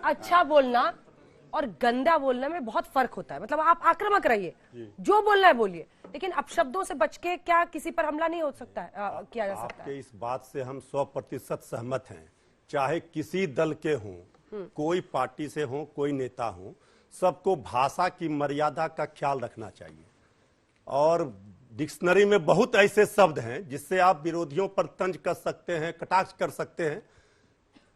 अच्छा बोलना और गंदा बोलने में बहुत फर्क होता है। मतलब आप आक्रामक रहिए, जो बोलना है बोलिए, लेकिन अपशब्दों से बच के क्या किसी पर हमला नहीं हो सकता है, किया जा सकता है। आपके इस बात से हम 100% सहमत हैं। चाहे किसी दल के हों, कोई पार्टी से हो, कोई नेता हो, सबको भाषा की मर्यादा का ख्याल रखना चाहिए। और डिक्शनरी में बहुत ऐसे शब्द हैं जिससे आप विरोधियों पर तंज कर सकते हैं, कटाक्ष कर सकते हैं।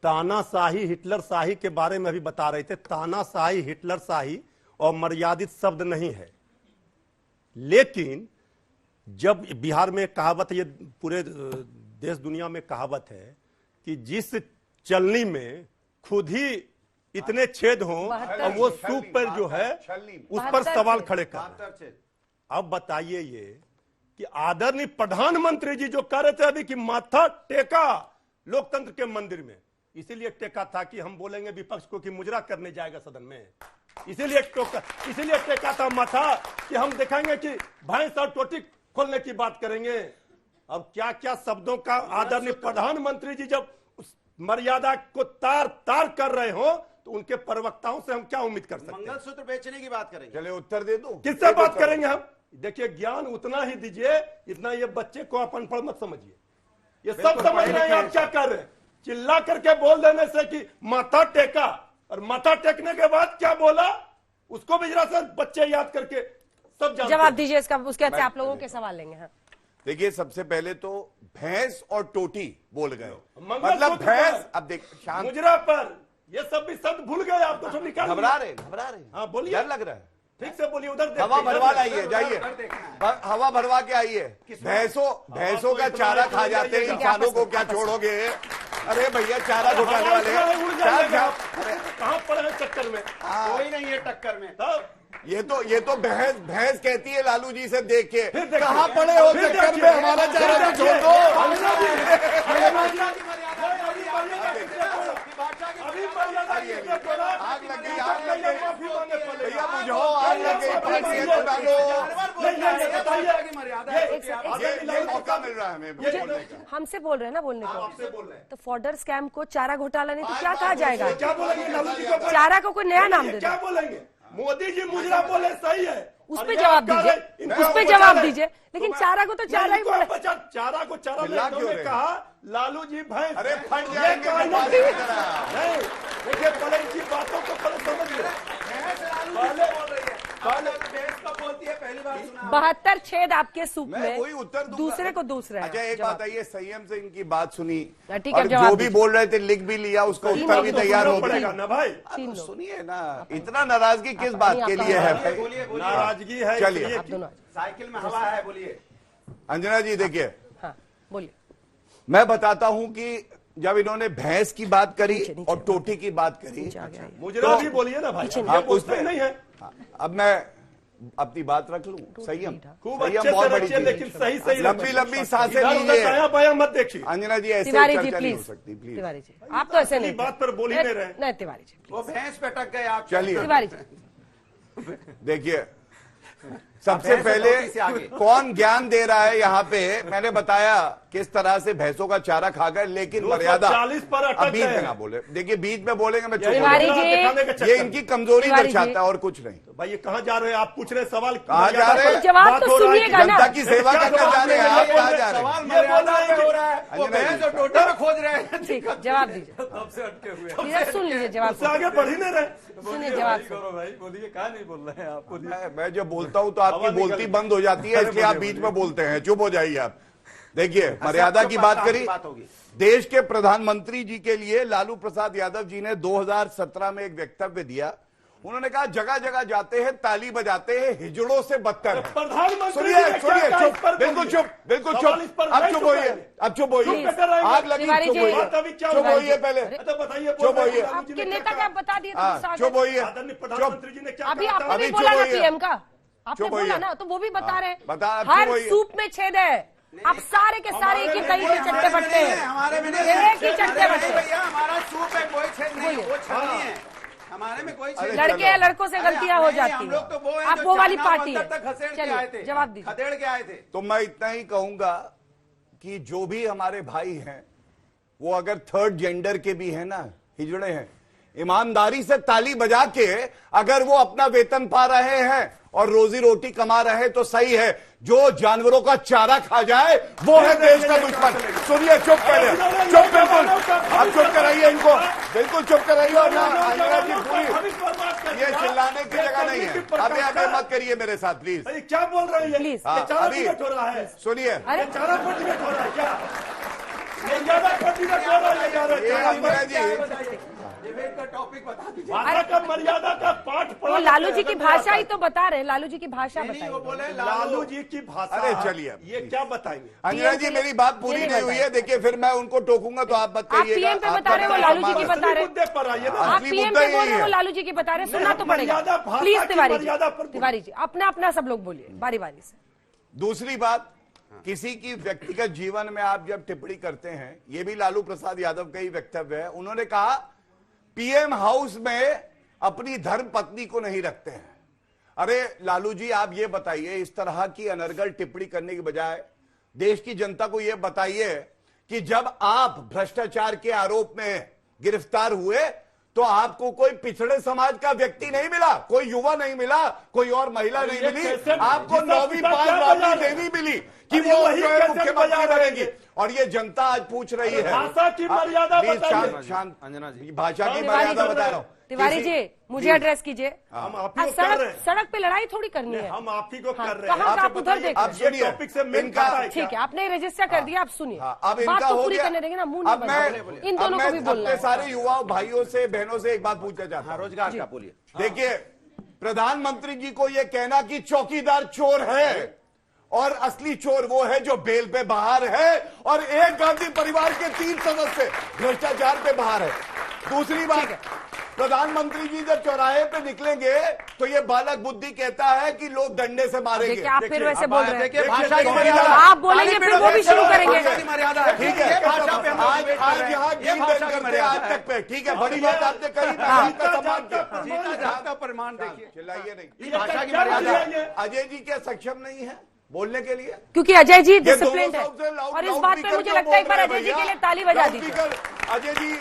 तानाशाही, हिटलर शाही के बारे में अभी बता रहे थे। तानाशाही, हिटलर शाही और मर्यादित शब्द नहीं है। लेकिन जब बिहार में कहावत, ये पूरे देश दुनिया में कहावत है कि जिस चलनी में खुद ही इतने छेद हों और वो सूप पर जो है उस पर सवाल खड़े कर। अब बताइए ये कि आदरणीय प्रधानमंत्री जी जो कह रहे थे अभी कि माथा टेका लोकतंत्र के मंदिर में, इसीलिए टेका था कि हम बोलेंगे विपक्ष को कि मुजरा करने जाएगा सदन में, इसीलिए टेका था माथा कि हम दिखाएंगे कि भैंस और टोटी खोलने की बात करेंगे। अब क्या क्या शब्दों का आदरणीय प्रधानमंत्री जी जब उस मर्यादा को तार तार कर रहे हो तो उनके प्रवक्ताओं से हम क्या उम्मीद कर सकते हैं? मंगलसूत्र बेचने की बात करेंगे। चले उत्तर दे दो, किससे बात करेंगे हम? देखिए, ज्ञान उतना ही दीजिए इतना ये बच्चे को आप अनपढ़ मत समझिए। ये सब समझ रहे हैं आप क्या कर रहे हैं। चिल्ला करके बोल देने से कि माथा टेका, और माथा टेकने के बाद क्या बोला उसको भी जरा सा बच्चे याद करके सब जवाब दीजिए इसका, उसके बाद आप लोगों के सवाल लेंगे। हाँ। देखिए, सबसे पहले तो भैंस और टोटी बोल गए, मतलब भैंस। अब देख, शांत, मुजरा पर ये सब भी शब्द भूल गए आप तो सब निकाल। घबरा रहे। हाँ बोलिए, डर लग रहा है। ठीक से बोलिए। उधर हवा भरवा लाइए, जाइए हवा भरवा के आइए। भैंसों का चारा खा जाते हैं, इंसानों को क्या छोड़ोगे? अरे भैया, चारा घोटाले वाले कहाँ पड़े हैं चक्कर में? कोई नहीं है टक्कर में। ये तो भैंस कहती है लालू जी से देख के, कहाँ पड़े हो चक्कर में? हमारा चारा तो छोड़ दो। आग लग गई, भैया बुझाओ, आग लग गई। ये मौका मिल रहा है हमें बोलने का। हमसे बोल रहे हैं ना बोलने को, तो फॉर्डर स्कैम को चारा घोटाला नहीं तो क्या कहा जाएगा? क्या बोलेंगे? चारा को कोई नया नाम दे दो। क्या बोलेंगे? मोदी जी मुजरा बोले सही है, उस पे जवाब दीजिए, उस पे जवाब दीजिए। लेकिन चारा को तो चारा ही बोले। चारा को चारा ने कहा, लालू जी भैंस। अरे फट जाएंगे। नहीं, देखिए पहले इनकी बातों को पहले समझिए। 72 छेद आपके सूप मैं में, वही उत्तर दूंगा। दूसरे को दूसरा। अच्छा, एक बात है, ये संयम से इनकी बात सुनी ठीक है, और जो भी बोल रहे थे लिख भी लिया, उसका उत्तर भी तैयार हो गया ना भाई। सुनिए ना, इतना नाराजगी किस बात के लिए है भाई? नाराजगी है, चलिए, साइकिल में हवा है, बोलिए। अंजना जी देखिए, हाँ बोलिए। मैं बताता हूं कि जब इन्होंने भैंस की बात करी और टोटी की बात करी, मुजरा भी बोलिए ना भाई, हाँ, उस पे नहीं है। अब मैं अपनी बात रख लूं। संयम खूब अच्छे से रखिए, लेकिन सही लंबी सांसें लीजिए। बाया मत देखिए। अंजना जी, ऐसे तिवारी जी चर्चा नहीं हो प्लीज, सकती, प्लीज। तिवारी जी आप तो ऐसे नहीं, बात पर बोल ही नहीं रहे। नहीं तिवारी जी, वो भैंस पे टक गए आप। चलिए तिवारी जी देखिए, सबसे पहले कौन ज्ञान दे रहा है यहाँ पे? मैंने बताया किस तरह से भैंसों का चारा खा गए, लेकिन मर्यादा। 40 पर अटक बीच में ना बोले। देखिए, बीच में बोलेंगे मैं चुप तिवारी हो जाऊंगा। जी, ये इनकी कमजोरी दर्शाता है और कुछ नहीं। तो भाई ये कहाँ जा रहे हैं? आप पूछ रहे सवाल, कहाँ जा रहे हैं? जवाब तो सुनिएगा ना। जनता की सेवा करने जा रहे हैं, आप कहाँ जा रहे हैं? हो रहा है, वो भैंस और टोटे में खोज रहे हैं। ठीक है, जवाब दीजिए। सुन लीजिए जवाब, आगे बढ़ ही नहीं रहे। सुनिए जवाब। भाई बोलिए, कहाँ नहीं बोल रहे हैं आप? बोलिए। मैं जब बोलता हूं तो आपकी बोलती बंद हो जाती है, इसलिए आप बीच में बोलते हैं। चुप हो जाइए आप। देखिए, मर्यादा की बात करी। देश के प्रधानमंत्री जी के लिए लालू प्रसाद यादव जी ने 2017 में एक वक्तव्य दिया। उन्होंने कहा, जगह जगह जाते हैं, ताली बजाते हैं, हिजड़ों से बदतर है। सुनिए, चुप, बिल्कुल चुप, बिल्कुल चुप। अब चुप होइए, अब चुप होइए। आग लगी, चुप होइए, चुप होइए, पहले बताइए, चुप होइए। आपके नेता का आप बता दिए, चुप होइए, प्रधानमंत्री जी ने क्या अभी कहा था? आपने भी बोला ना पीएम का, आपने चुप होइए। बोला ना, तो वो भी बता रहे बता, हैं चुप हर होइए। सूप में छेद है। आप सारे के सारे एक ही कहीं के चट्टे बट्टे हैं, हमारे में एक ही चट्टे बट्टे। भैया, हमारा सूप है, कोई छेद नहीं, वो छेद नहीं है हमारे में, कोई छेद। लड़के या लड़कों से गलतियां हो जाती हम लोग तो वो हैं, हैं आप जो वो वाली चाइना पार्टी बंदर तक है। खसेड़ के आए थे, चलिए जवाब दीजिए। खदेड़ के आए थे। तो मैं इतना ही कहूंगा कि जो भी हमारे भाई हैं, वो अगर थर्ड जेंडर के भी हैं ना, हिजड़े हैं, ईमानदारी से ताली बजा के अगर वो अपना वेतन पा रहे हैं और रोजी रोटी कमा रहे हैं तो सही है। जो जानवरों का चारा खा जाए वो है देश का दुश्मन। सुनिए, चुप करिए, चुप, बिल्कुल अब चुप कराइए इनको, बिल्कुल चुप कराइए। और ना अंजना जी पूरी, ये चिल्लाने की जगह नहीं है। अभी मत करिए मेरे साथ प्लीज। क्या बोल रही है प्लीज? अभी सुनिए, अंजना जी टॉपिक बता दीजिए। भाषा का मर्यादा का पाठ वो लालू जी की भाषा ही तो बता रहे हैं, लालू जी की भाषा नहीं, वो बताइए। बोले लालू जी की भाषा। अरे चलिए, ये क्या बताएंगे? अंजना जी मेरी बात पूरी नहीं हुई है। देखिए फिर मैं उनको टोकूंगा तो आप आप पीएम पे बता रहे हो, लालू जी की बता रहे मुद्दे पर आइए ना। आप असली पीएम मुद्दा पे बोल यही रहे हो, है। लालू जी की बता रहे हैं, सुनना तो पड़ेगा। मर्यादा, भाषा प्लीज की तिवारी मर्यादा पर जी, तिवारी जी अपना अपना सब लोग बोलिए बारी बारी से। दूसरी बात, किसी की व्यक्तिगत जीवन में आप जब टिप्पणी करते हैं, ये भी लालू प्रसाद यादव का ही वक्तव्य है। उन्होंने कहा पीएम हाउस में अपनी धर्म पत्नी को नहीं रखते हैं। अरे लालू जी, आप ये बताइए, इस तरह की अनर्गल टिप्पणी करने के बजाय देश की जनता को यह बताइए कि जब आप भ्रष्टाचार के आरोप में गिरफ्तार हुए तो आपको कोई पिछड़े समाज का व्यक्ति नहीं मिला, कोई युवा नहीं मिला, कोई और महिला नहीं मिली, आपको 9वीं पास राबड़ी देवी मिली कि वो मुख्यमंत्री बनेगी। और ये जनता आज पूछ रही है। भाषा की मर्यादा शांत शांत, अंजना जी, भाषा की मर्यादा बता रहा हूं। तिवारी जी मुझे एड्रेस कीजिए। हम आप ही को कर रहे हैं। सड़क पे लड़ाई थोड़ी करनी है। हम आप ही को हाँ, कर रहे हैं। कहाँ का आप उधर देख आप रहे हैं? सुनिए, टॉपिक से मेल इनका खाता है क्या? ठीक है, आपने रजिस्टर कर दिया, आप सुनिए। हाँ, अब बात इनका तो हो पूरी गया। करने देंगे ना, मुंह नहीं अब मैं बनाओ। इन दोनों को भी बोलना अपने है। सारे युवाओं भाइयों से बहनों से एक बात पूछना चाहता हूं। रोजगार का बोलिए। देखिए, प्रधानमंत्री जी को यह कहना कि चौकीदार चोर है और असली चोर वो है जो बेल पे बाहर है और एक गांधी परिवार के 3 सदस्य भ्रष्टाचार पे बाहर है। दूसरी बात, प्रधानमंत्री जी जब चौराहे पे निकलेंगे तो ये बालक बुद्धि कहता है कि लोग डंडे से मारेंगे। देखिए आप फिर वैसे बोल रहे हैं। देखिए, भाषा की मर्यादा। आप बोलेंगे फिर वो भी शुरू करेंगे। भाषा की मर्यादा है। ठीक है, ये भाषा पे हम आज वेट कर आज रहे हैं। यहाँ ये गिन भाषा की करते मर्यादा आज है। तक पे। ठीक है, बड़ी बात आपने कही, मैं का सम्मान किया। जीता जागता प्रमाण देखिए। चिल्लाइए नहीं। ये भाषा की मर्यादा है। अजय जी क्या सक्षम नहीं है बोलने के लिए? क्योंकि अजय जी ये डिसिप्लिन है सबसे लाउड और इस बात पे मुझे लगता है एक बार अजय जी के लिए ताली बजा दीजिए। अजय जी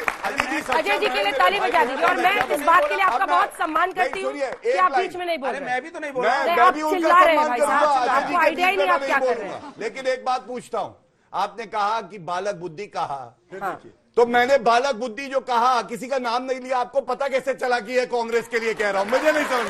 अजय जी के लिए ताली बजा दीजिए। और मैं इस बात के लिए आपका बहुत सम्मान करती हूँ कि आप बीच में नहीं बोल अरे रहे। मैं भी तो नहीं बोल रहा। मैं आप भी उनका चिल्ला रहे हैं सम्मान भाई साहब, करूंगा, अजय जी आपको के आइडिया ही बीच नहीं में आप क्या कर रहे बोलूंगा। हैं। लेकिन एक बात पूछता हूं, आपने कहा कि बालक बुद्धि कहा, तो मैंने बालक बुद्धि जो कहा, किसी का नाम नहीं लिया, आपको पता कैसे चला कि ये कांग्रेस के लिए कह रहा हूं? मुझे नहीं समझ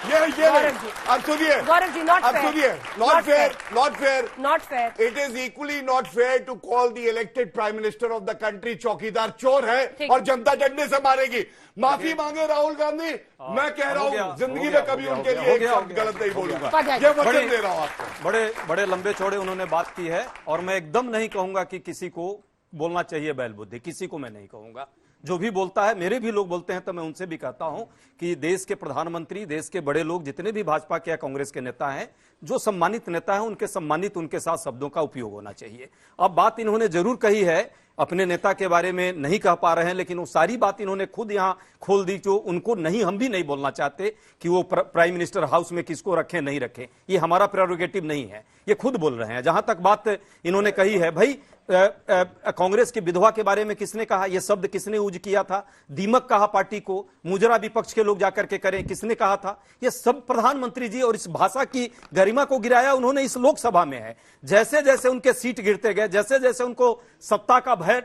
ये गौरव जी। अब सुनिए, गौरव जी, not अब fair. सुनिए, Not not fair, fair. Not fair, not fair. It is equally not fair to call the elected prime minister of the country चौकीदार चोर है ठीक। और जनता डंडे से मारेगी। माफी मांगे राहुल गांधी, मैं कह रहा हूं जिंदगी में कभी उनके लिए एक शब्द गलत नहीं बोलूंगा, ये वचन दे रहा हूं आपको। बड़े बड़े लंबे चौड़े उन्होंने बात की है और मैं एकदम नहीं कहूंगा कि किसी को बोलना चाहिए बैल बुद्धि, किसी को मैं नहीं कहूंगा। जो भी बोलता है, मेरे भी लोग बोलते हैं तो मैं उनसे भी कहता हूं कि देश के प्रधानमंत्री, देश के बड़े लोग, जितने भी भाजपा के या कांग्रेस के नेता हैं, जो सम्मानित नेता हैं, उनके सम्मानित उनके साथ शब्दों का उपयोग होना चाहिए। अब बात इन्होंने जरूर कही है, अपने नेता के बारे में नहीं कह पा रहे हैं, लेकिन वो सारी बात इन्होंने खुद यहां खोल दी जो उनको नहीं, हम भी नहीं बोलना चाहते कि वो प्राइम मिनिस्टर हाउस में किसको रखें नहीं रखें, ये हमारा प्रेरोगेटिव नहीं है, ये खुद बोल रहे हैं। जहां तक बात इन्होंने कही है, भाई कांग्रेस की विधवा के बारे में किसने कहा, यह शब्द किसने यूज किया था, दीमक कहा पार्टी को, मुजरा विपक्ष के लोग जाकर के करें, किसने कहा था, यह सब प्रधानमंत्री जी और इस भाषा की गरिमा को गिराया उन्होंने इस लोकसभा में है। जैसे जैसे उनके सीट गिरते गए, जैसे जैसे उनको सत्ता का भय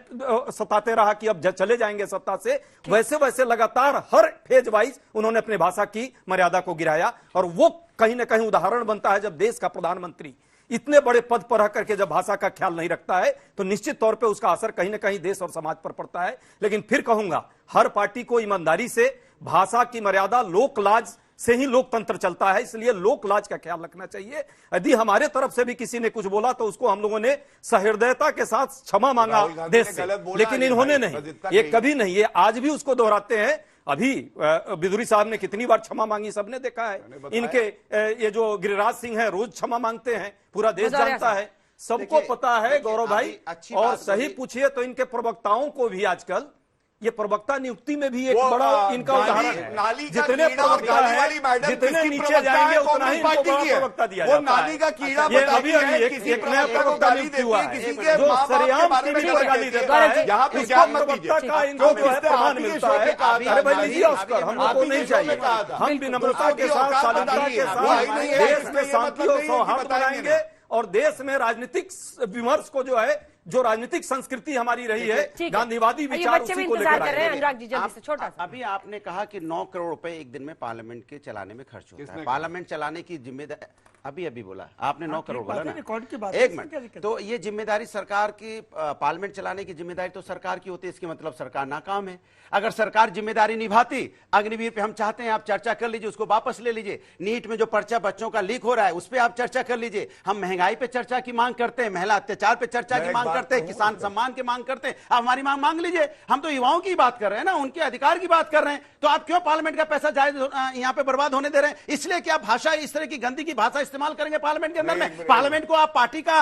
सताते रहा कि अब चले जाएंगे सत्ता से, वैसे वैसे लगातार हर फेज वाइज उन्होंने अपनी भाषा की मर्यादा को गिराया। और वो कहीं ना कहीं उदाहरण बनता है, जब देश का प्रधानमंत्री इतने बड़े पद पर रह करके जब भाषा का ख्याल नहीं रखता है तो निश्चित तौर पे उसका असर कहीं ना कहीं देश और समाज पर पड़ता है। लेकिन फिर कहूंगा, हर पार्टी को ईमानदारी से भाषा की मर्यादा, लोक लाज से ही लोकतंत्र चलता है, इसलिए लोक लाज का ख्याल रखना चाहिए। यदि हमारे तरफ से भी किसी ने कुछ बोला तो उसको हम लोगों ने सहृदयता के साथ क्षमा मांगा देश से, लेकिन इन्होंने नहीं, ये कभी नहीं, ये आज भी उसको दोहराते हैं। अभी बिदुरी साहब ने कितनी बार क्षमा मांगी, सबने देखा है। इनके ये जो गिरिराज सिंह है, रोज क्षमा मांगते हैं, पूरा देश जानता है, सबको पता है गौरव भाई। और सही पूछिए तो इनके प्रवक्ताओं को भी आजकल ये प्रवक्ता नियुक्ति में भी एक वो, बड़ा इनका उदाहरण है। नाली का जितने कीड़ा और प्रवक्ता गाली वाली है, मैडम जितने किसकी नीचे प्रवक्ता जाएंगे है? उतना ही कांग्रेस इनको पार्टी बड़ा की है। प्रवक्ता दिया वो जाता है। नाली का कीड़ा ये बताती अभी है, एक किसी नया प्रवक्ता को प्रवक्ता गाली नियुक्त देती हुआ है, है, किसी के जो माँ बाप के सरेआम बारे में टीवी पर गाली कहती है। देता है। यहाँ पे इसको ज्ञान मत प्रवक्ता दीजिए। का इनको जो है इसने प्रमाण आप ही के मिलता शो है। पे कहा था, अरे भाई नाली, लीजिए ऑस्कर, हम लोग आप को ही के नहीं शो पे चाहिए। कहा था। हम विनम्रता आपकी के साथ, औकात शालीनता बताइए। के वो आई नहीं साथ है, देश इसमें में ये शांति मतलब और नहीं है कि सौहार्द बताएंगे बनाएंगे और देश में राजनीतिक विमर्श को जो है, जो राजनीतिक संस्कृति हमारी रही है, ठीक है। गांधीवादी ये विचार बच्चे भी उसी को इंतजार लेकर कर रहे हैं। आएंगे। अनुराग जी जल्दी से छोटा सा। अभी आपने कहा कि 9 करोड़ रुपए एक दिन में पार्लियामेंट के चलाने में खर्च होता है। किसने पार्लियामेंट चलाने की जिम्मेदारी अभी बोला आपने 9 करोड़ बोला ना। रिकॉर्ड की बात है, एक इसमें क्या मिनट, दिक्कत तो ये जिम्मेदारी सरकार की, पार्लियामेंट चलाने की जिम्मेदारी तो सरकार की होती है, इसके मतलब सरकार नाकाम है। अगर सरकार जिम्मेदारी निभाती, अग्निवीर पे हम चाहते हैं आप चर्चा कर लीजिए, उसको वापस ले लीजिए। नीट में जो पर्चा बच्चों का लीक हो रहा है उस पर आप चर्चा कर लीजिए। हम महंगाई पे चर्चा की मांग करते हैं, महिला अत्याचार पे चर्चा की मांग करते हैं, किसान सम्मान की मांग करते हैं। आप हमारी मांग मांग लीजिए। हम तो युवाओं की बात कर रहे हैं ना, उनके अधिकार की बात कर रहे हैं। तो आप क्यों पार्लियामेंट का पैसा जायज यहाँ पे बर्बाद होने दे रहे हैं? इसलिए कि आप भाषा, इस तरह की गंदी की भाषा इस्तेमाल करेंगे पार्लियामेंट के अंदर में। पार्लियामेंट को आप पार्टी का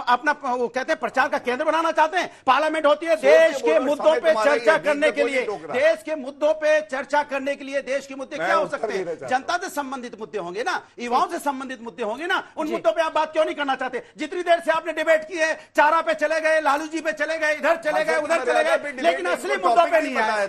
अपना वो कहते हैं प्रचार का केंद्र बनाना चाहते हैं। पार्लियामेंट होती है देश के मुद्दों पे चर्चा करने के लिए, देश के मुद्दों पे चर्चा करने के लिए। देश के मुद्दे क्या हो सकते हैं? जनता से संबंधित मुद्दे होंगे ना, युवाओं से संबंधित मुद्दे होंगे ना, उन मुद्दों पे आप बात क्यों नहीं करना चाहते? जितनी देर से आपने डिबेट की है, चारा पे चले गए, लालू जी पे चले गए, इधर चले गए, उधर चले गए, लेकिन असली मुद्दों पे नहीं आए।